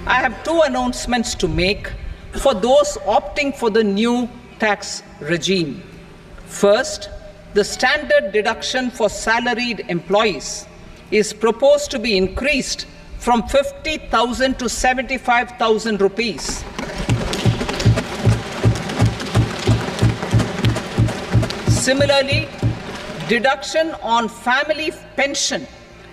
I have two announcements to make for those opting for the new tax regime. First, the standard deduction for salaried employees is proposed to be increased from 50,000 to 75,000 rupees. Similarly, deduction on family pension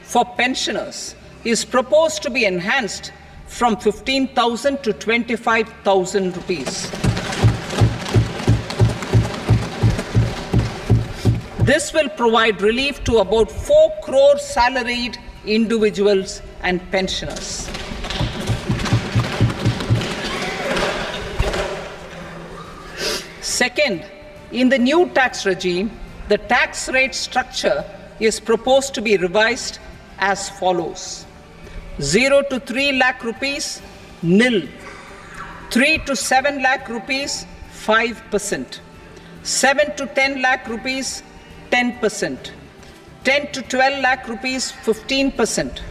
for pensioners is proposed to be enhanced from 15,000 to 25,000 rupees. This will provide relief to about 4 crore salaried individuals and pensioners. Second, in the new tax regime, the tax rate structure is proposed to be revised as follows. 0 to 3 lakh rupees, nil. 3 to 7 lakh rupees, 5%. 7 to 10 lakh rupees, 10%. 10 to 12 lakh rupees, 15%.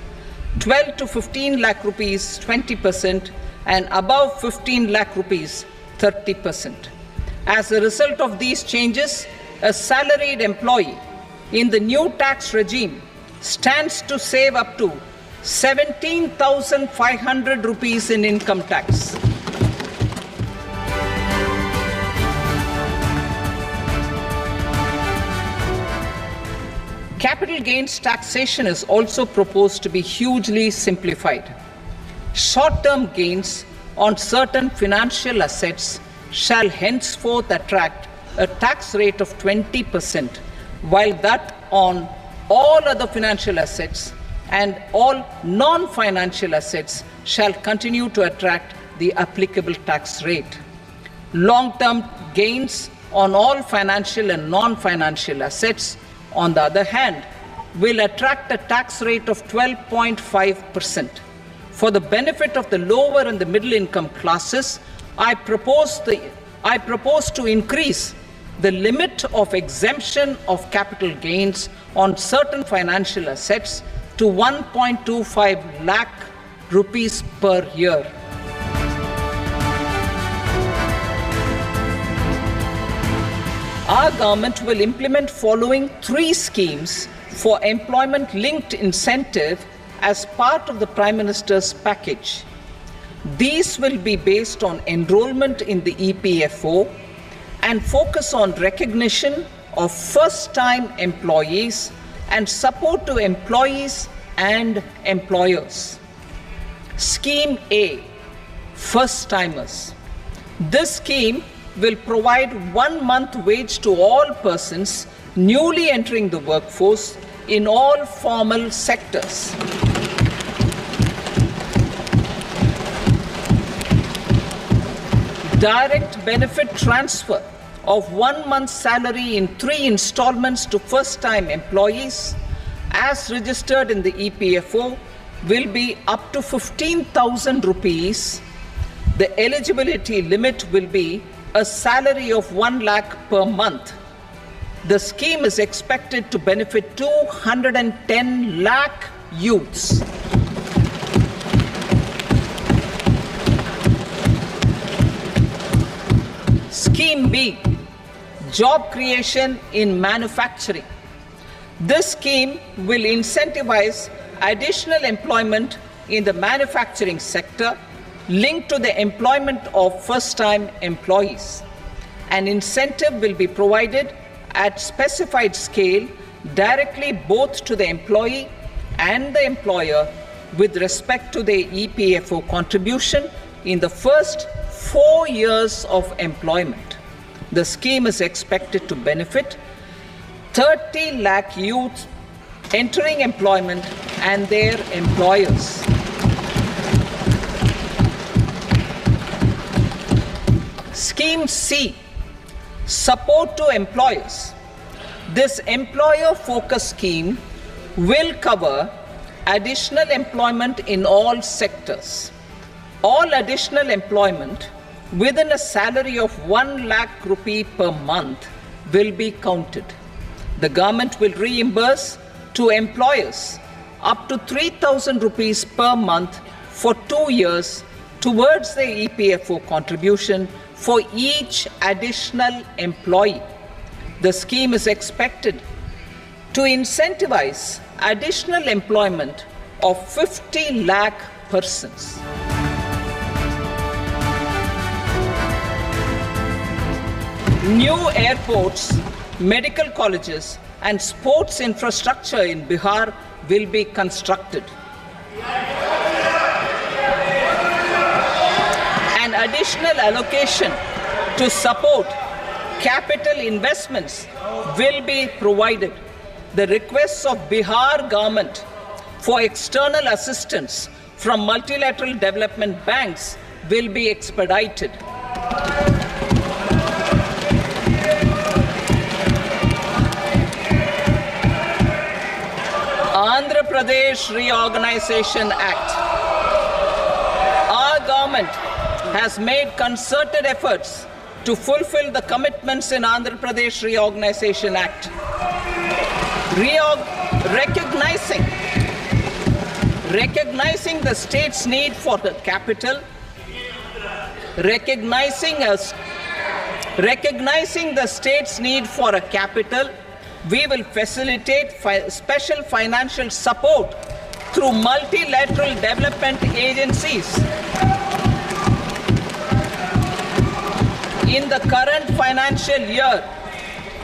12 to 15 lakh rupees, 20%. And above 15 lakh rupees, 30%. As a result of these changes, a salaried employee in the new tax regime stands to save up to 17,500 rupees in income tax. Capital gains taxation is also proposed to be hugely simplified. Short-term gains on certain financial assets shall henceforth attract a tax rate of 20%, while that on all other financial assets and all non-financial assets shall continue to attract the applicable tax rate. Long-term gains on all financial and non-financial assets, on the other hand, will attract a tax rate of 12.5%. For the benefit of the lower and the middle income classes, I propose to increase the limit of exemption of capital gains on certain financial assets to 1.25 lakh rupees per year. Our government will implement following 3 schemes for employment-linked incentive as part of the Prime Minister's package. These will be based on enrollment in the EPFO and focus on recognition of first-time employees and support to employees and employers. Scheme A, first-timers. This scheme will provide 1 month wage to all persons newly entering the workforce in all formal sectors. Direct benefit transfer of 1 month's salary in 3 installments to first-time employees as registered in the EPFO will be up to 15,000 rupees. The eligibility limit will be a salary of 1 lakh per month. The scheme is expected to benefit 210 lakh youths. Scheme B, job creation in manufacturing. This scheme will incentivize additional employment in the manufacturing sector linked to the employment of first-time employees. An incentive will be provided at specified scale directly both to the employee and the employer with respect to the EPFO contribution in the first 4 years of employment. The scheme is expected to benefit 30 lakh youth entering employment and their employers. Scheme C, support to employers. This employer-focused scheme will cover additional employment in all sectors. All additional employment within a salary of 1 lakh rupee per month will be counted. The government will reimburse to employers up to 3,000 rupees per month for 2 years towards the EPFO contribution for each additional employee. The scheme is expected to incentivize additional employment of 50 lakh persons. New airports, medical colleges, and sports infrastructure in Bihar will be constructed. An additional allocation to support capital investments will be provided. The requests of Bihar government for external assistance from multilateral development banks will be expedited. Andhra Pradesh Reorganization Act. Our government has made concerted efforts to fulfill the commitments in Andhra Pradesh Reorganization Act. Recognizing the state's need for the capital, recognizing the state's need for a capital, we will facilitate special financial support through multilateral development agencies. In the current financial year,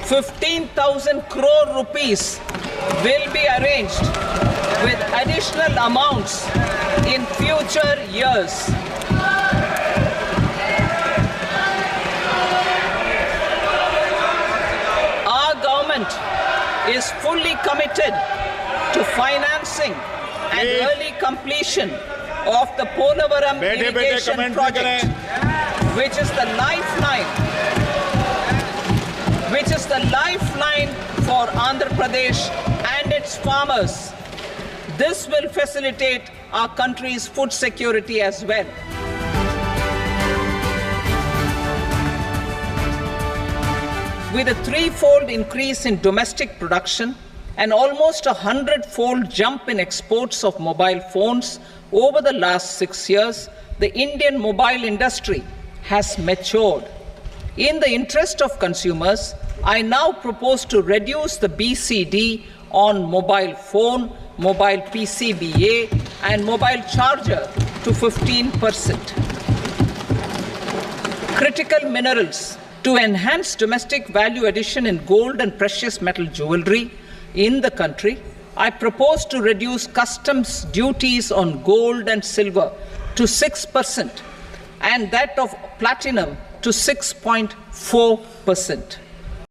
15,000 crore rupees will be arranged with additional amounts in future years. Our government is fully committed to financing and early completion of the Polavaram irrigation project, which is the lifeline for Andhra Pradesh and its farmers. This will facilitate our country's food security as well. With a threefold increase in domestic production and almost 100-fold jump in exports of mobile phones over the last 6 years, the Indian mobile industry has matured. In the interest of consumers, I now propose to reduce the BCD on mobile phone, mobile PCBA, and mobile charger to 15%. Critical minerals. To enhance domestic value addition in gold and precious metal jewelry in the country, I propose to reduce customs duties on gold and silver to 6% and that of platinum to 6.4%.